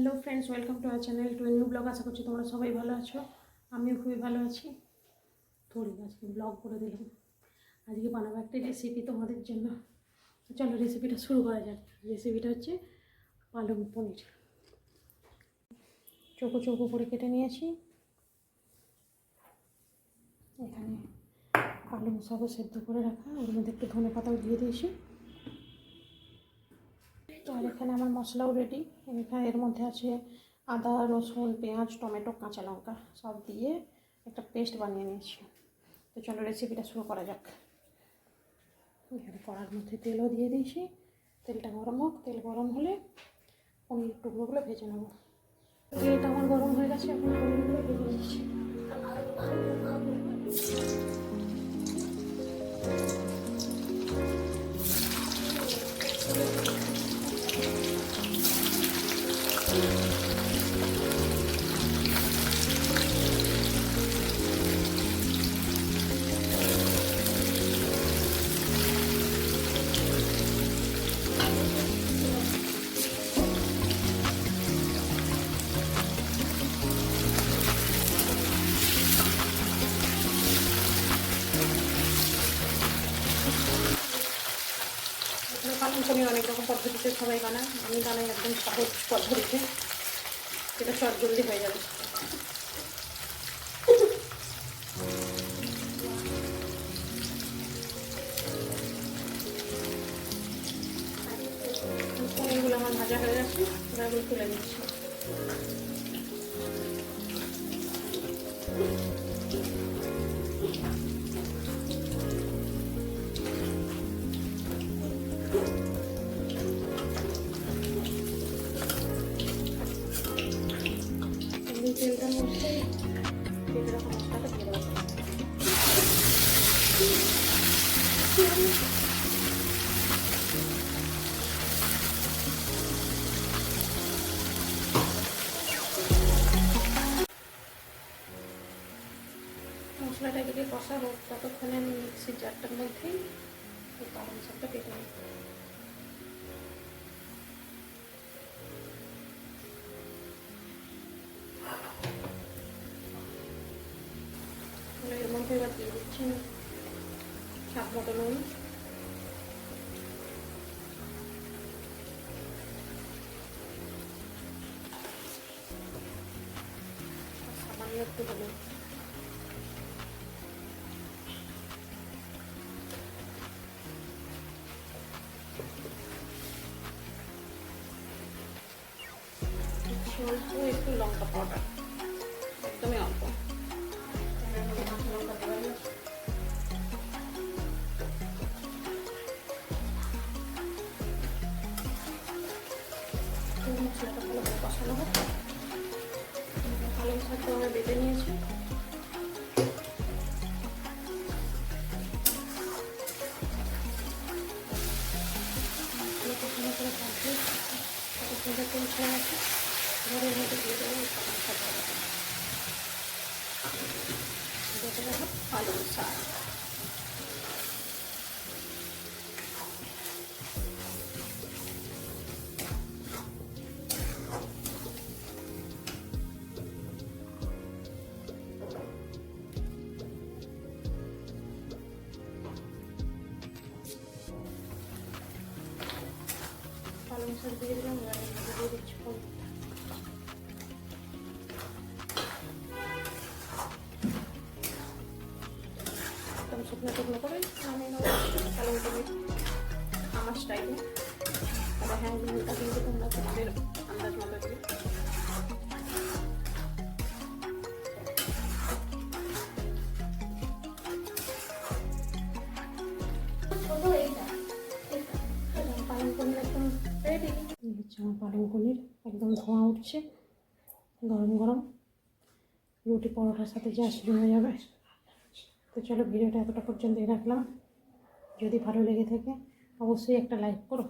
Hello friends, welcome to our channel to new blog. আশা করছি তোমরা সবাই ভালো আছো, আমিও খুবই ভালো আছি। থোড়ি আজকে ব্লগ করে দিলাম। আজকে বানাবো একটা রেসিপি তোমাদের জন্য। চলো রেসিপিটা শুরু করা যাক। রেসিপিটা হচ্ছে পালং পনির। চৌকো চৌকো করে কেটে নিয়েছি। এখানে পালং শাকও সেদ্ধ করে রাখা, ওর মধ্যে একটু ধনে পাতাও দিয়ে দিয়েছি। আর এখানে আমার মশলাও রেডি। এখানে এর মধ্যে আছে আদা, রসুন, পেঁয়াজ, টমেটো, কাঁচা লঙ্কা সব দিয়ে একটা পেস্ট বানিয়ে নিয়েছি। তো চলো রেসিপিটা শুরু করা যাক। এখানে কড়ার মধ্যে তেলও দিয়ে দিয়েছি। তেলটা গরম হোক, তেল গরম হলে পনির টুকরোগুলো ভেজে নেব। তেলটা আমার গরম হয়ে গেছে, এখন পনিরগুলো ভেজে নিচ্ছি। পালং পনির অনেক রকম পদ্ধতিতে সবাই বানায়, আমি বানাই একদম সহজ পদ্ধতিতে, সেটা চট জলদি হয়ে যাবে। পনিরগুলো আমার ভাজা হয়ে গেছে, এবার আমি তুলে নিচ্ছি। তেলটার মধ্যে তেল রকম মশলাটা দিয়ে দেবো। মশলাটা এদিকে কষা হোক, ততক্ষণে আমি মিক্সির জারটার মধ্যেই পালং শাকটা কেটে নিই। এর মধ্যে এবার দিয়ে দিচ্ছি স্বাদ মতো নুন, সামান্য একটু হলুদ, অল্প একটু লঙ্কা পাউডার, একদমই অল্প। মশলাটা ভালো করে কষানো হোক। পালং শাকটা আমরা বেটে নিয়েছি। কষানো করে কমপ্লিট, সুন্দর তেল ছেড়ে আছে। ঘরের মধ্যে দিয়ে দেবো পালং শাক, বেটে রাখা পালং শাক। পালং শাক দিয়ে দিলাম, এবার দিয়ে দিচ্ছি পনির। একদম শুকনো টুকনো করে আমি পালং পনির আমার স্টাইলে। তবে হ্যাঁ, নুনটা কিন্তু তোমরা তোমাদের আন্দাজ মতো দিবে। পালং পনির একদম রেডি। আমার পালং পনির একদম ধোঁয়া উঠছে, গরম গরম রুটি পরোটার সাথে জাস্ট জমে যাবে। তো চলো ভিডিওটা এতটা পর্যন্তই রাখলাম। যদি ভালো লেগে থাকে অবশ্যই একটা লাইক করো।